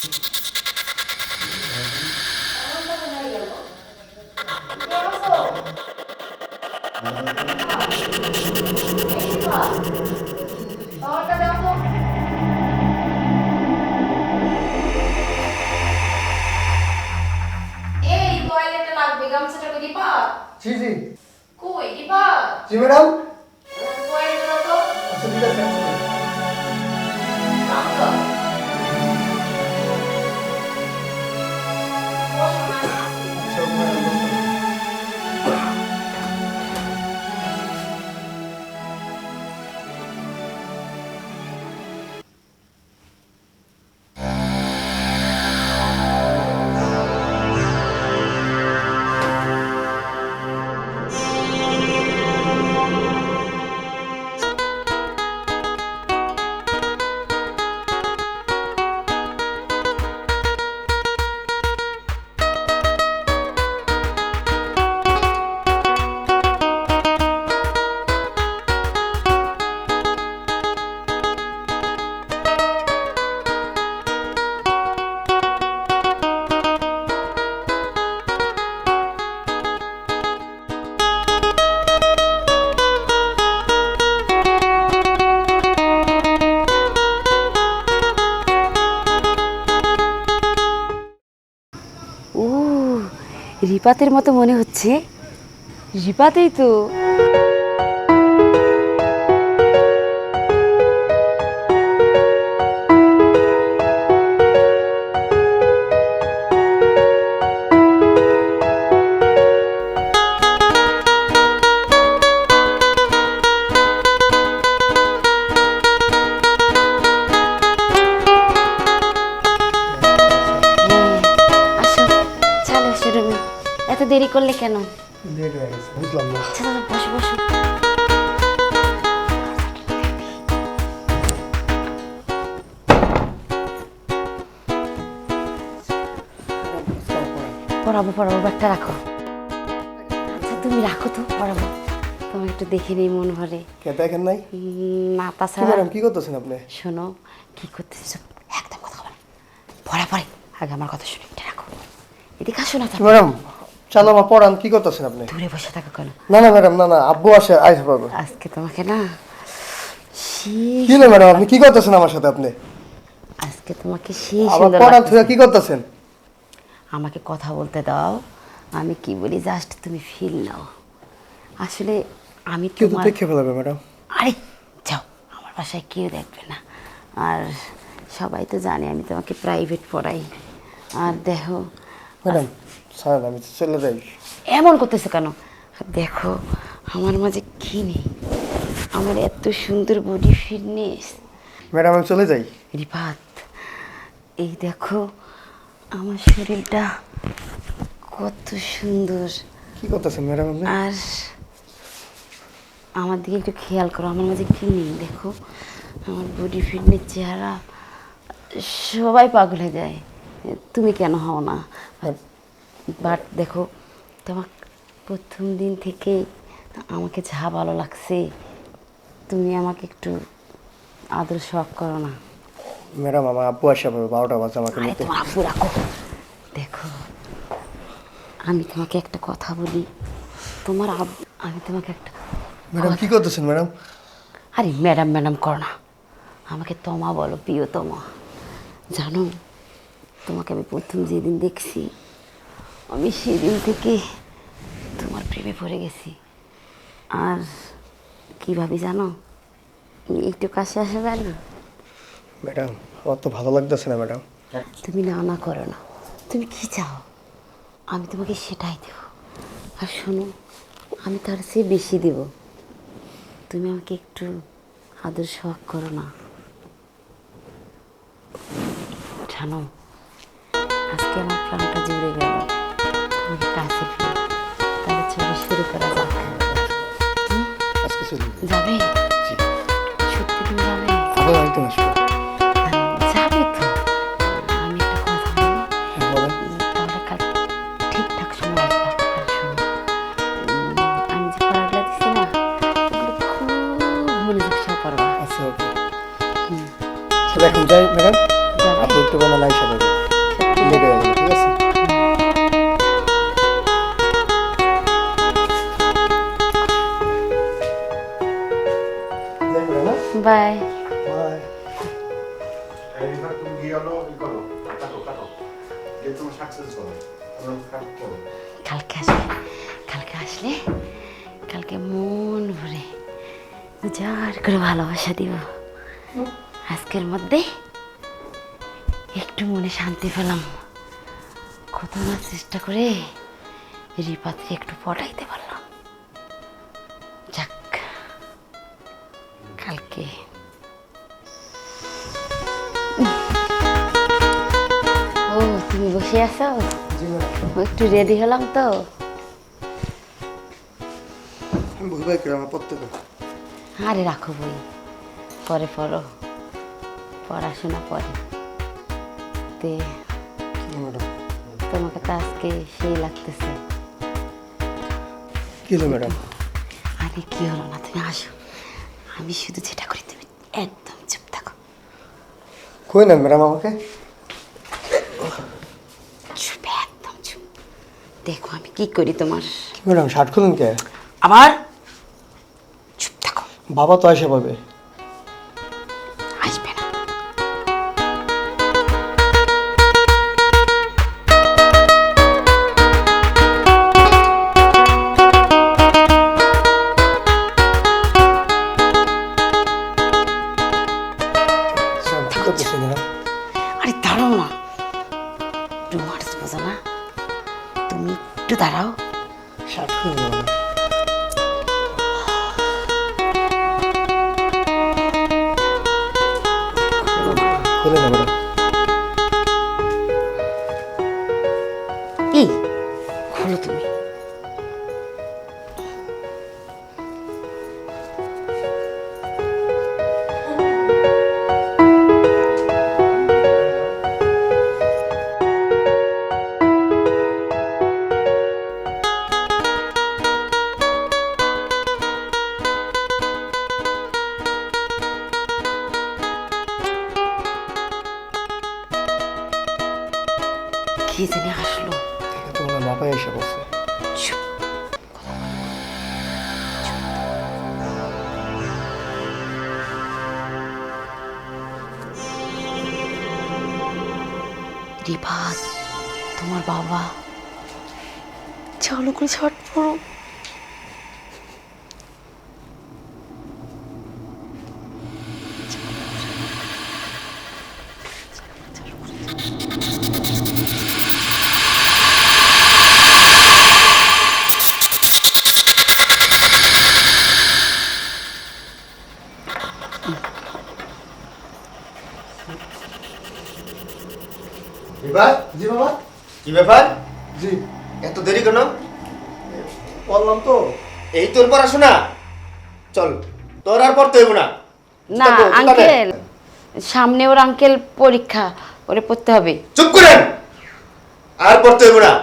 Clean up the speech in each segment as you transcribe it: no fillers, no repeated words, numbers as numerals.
জি জি কই দিবা জি madam. Toilet দাও তো আচ্ছা ঠিক আছে। দাও তো বসো না আচ্ছা ওকে ম্যাডাম বসুন। ও রিপাতের মতো মনে হচ্ছে রিপাতেই তো আসো চলো শুরু এত দেরি করলে কেন লেট হয়ে গেছে বুঝলাম না। চলো বসো বসো পড়াবো পড়াবো ব্যাগটা রাখো আচ্ছা তুমি রাখো তো পড়াবো তোমার একটু দেখে নেই মন ভরে কে দেখেন নাই? না কি তাছাড়া ম্যাডাম কি করতেছেন আপনি? শোনো কি করতেছ একদম কথা বলো পড়া পড়ে আগে আমার কথা শুনে এটা রাখো এদিকে আসো না তো ম্যাডাম চালো মা পড়ান, কি করতেছেন আপনি? দূরে বসে থাকো কেন না না ম্যাডাম, না না আব্বু আসে আইসা পারবে। আজকে তোমাকে না কি না ম্যাডাম আপনি কি করতেছেন আমার সাথে? আপনি আজকে তোমাকে সেই আবার সুন্দর পড়ান লাগতেছে। তুই কি করতেছেন? আমাকে কথা বলতে দাও আমি কি বলি জাস্ট তুমি ফিল নাও আসলে আমি কেউ তো তোমার দেখে ফেলাবে ম্যাডাম। আরে যাও আমার বাসায় কেউ দেখবে না আর সবাই তো জানে আমি তোমাকে প্রাইভেট পড়াই আর দেখো ম্যাডাম স্যার আমি তো চলে যাই। এমন করতেছে কেন দেখো আমার মাঝে কি নেই আমার এত সুন্দর বডি ফিটনেস ম্যাডাম আমি চলে যাই। রিপাত এই দেখো আমার শরীরটা কত সুন্দর কি করতেছেন ম্যাডাম আপনি? আর আমার দিকে একটু খেয়াল করো আমার মাঝে কি নেই দেখো আমার বডি ফিটনেস চেহারা সবাই পাগল হয়ে যায় তুমি কেন হও না বাট দেখো তোমার প্রথম দিন থেকে আমাকে যা ভালো লাগছে তুমি আমাকে একটু আদর শখ করো না ম্যাডাম আমার আব্বু আসা পাবে 12টা বাজে আমাকে আরে নিতে। তোমার আব্বু রাখো দেখো আমি তোমাকে একটা কথা বলি তোমার আমি তোমাকে একটা ম্যাডাম কি করতেছেন ম্যাডাম? আরে ম্যাডাম ম্যাডাম কর না আমাকে তমা বলো প্রিয়তমা জানো তোমাকে আমি প্রথম যেদিন দেখছি আমি সেদিন থেকে তোমার প্রেমে পড়ে গেছি আর কী ভাবি জানো একটু কাছে আসা যায় না ম্যাডাম আমার তো ভালো লাগতেছে না ম্যাডাম। তুমি না না করো না তুমি কি চাও আমি তোমাকে সেটাই দেব আর শোনো আমি তার চেয়ে বেশি দেব তুমি আমাকে একটু আদর শখ করো না জানো আজকে আমার প্রাণটা জুড়ে গেল তোমাকে কাছে ফিরে তাহলে চলে শুরু করা যাক আজকে চলে যাই। যাবে জি। সত্যি তুমি যাবে আবার একদিন আসবো। যাবে তো আমি একটা কথা বলি হ্যাঁ বলেন। তাহলে কাল ঠিকঠাক সময় আসবা আর শোনো আমি যে পড়াগুলো দিচ্ছি না ওগুলো খুব মনোযোগ সহ পড়বা আচ্ছা ওকে। তাহলে এখন যাই ম্যাডাম। যাবে আপনি একটু বানালে আইসা পাবে। লেট হয়ে গেল, ঠিক আছে? যাই করে না? বাই। বাই। এইবার তুমি গিয়ে হলো ই করো, কাটো যে তুমি সাকসেস করো, আমরা কাট করো। কালকে আসলে কালকে মন ভরে উজাড় করে ভালোবাসা দিব। আজকের মধ্যে একটু মনে শান্তি পেলাম। কত না চেষ্টা করে রিপাতকে একটু পটাইতে পারলাম। যাক, কালকে ও তুমি বসে আছো? জি ম্যাডাম। একটু রেডি হলাম তো। আমি বই বাই করে আমার পড়তে দেবো। আরে রাখো বই, পরে পড়ো, পড়াশোনা পরে। তে কি ম্যাডাম? তোমাকে তো আজকে সেই লাগতেছে। কি হলো ম্যাডাম? আরে কি হলো না, তুমি আসো। আমি শুধু যেটা করি তুমি একদম চুপ থাকো। কই না ম্যাডাম আমাকে? চুপ, একদম চুপ। দেখো আমি কি করি তোমার। কি ম্যাডাম শার্ট খুলুন কে? আবার চুপ থাকো। বাবা তো এসে পাবে। আসবে না। কি করতেছে ম্যাডাম? আরে দাঁড়াও না, রুমার্স বোঝো না, তুমি একটু দাঁড়াও। শার্ট খুলুন ম্যাডাম। খুলে না ম্যাডাম। কি খোলো তুমি। কি জানি আসলো। দেখে তো মনে হয় বাবা এসে বসে। চুপ। রিফাত, তোমার বাবা। চলো করে ছট পড়ো। এবার জি বাবা। কি ব্যাপার? জি এত দেরি কেন? বললাম তো। এই তোর পড়াশোনা? চল, তোর আর পড়তে হইব না। না জুতা পর, জুতা নে। আঙ্কেল, সামনে ওর আঙ্কেল পরীক্ষা, ওরে পড়তে হবে। চুপ করেন। আর পড়তে হইব না,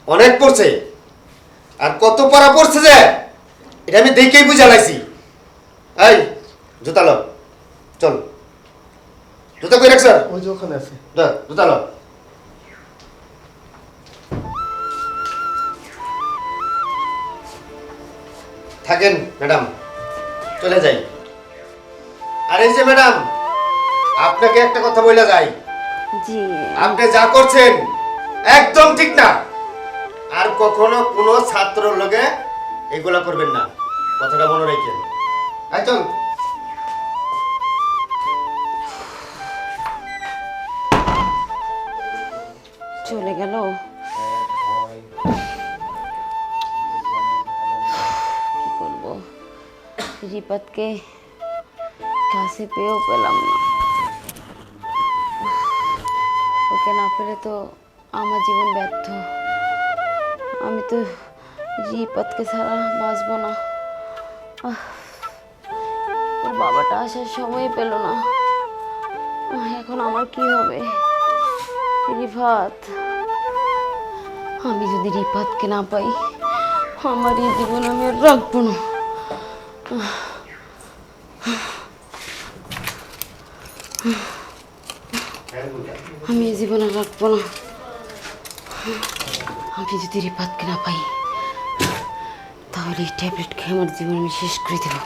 অনেক পড়ছে। আর কত পড়া পড়ছে যে এটা আমি দেখেই বুঝালাইছি। এই জুতা লো, চল। জুতা কই রাখছ? ওই যে ওখানে আছে। জুতা লো। থাকেন ম্যাডাম, চলে যাই। আর এই যে ম্যাডাম, আপনাকে একটা কথা বলে যাই, জি আপনি যা করছেন একদম ঠিক না। আর কখনো কোনো ছাত্র লগে এগুলা করবেন না, কথাটা মনে রাখেন। আয় চল। চলে গেল। কি করব, রিপাতকে কাছে পেয়েও পেলাম না। ওকে না পেলে তো আমার জীবন ব্যর্থ। আমি তো রিপাতকে ছাড়া বাঁচবো না। ওর বাবাটা আসার সময় পেল না। এখন আমার কি হবে? রিফাত, আমি যদি রিফাতকে না পাই, আমার এই জীবন আমি আর রাখবো না। হ্যাঁ আমি এই জীবনে রাখবো না। আমি যদি রিপাতকে না পাই তাহলে এই ট্যাবলেট খেয়ে আমার জীবন আমি শেষ করে দেবো।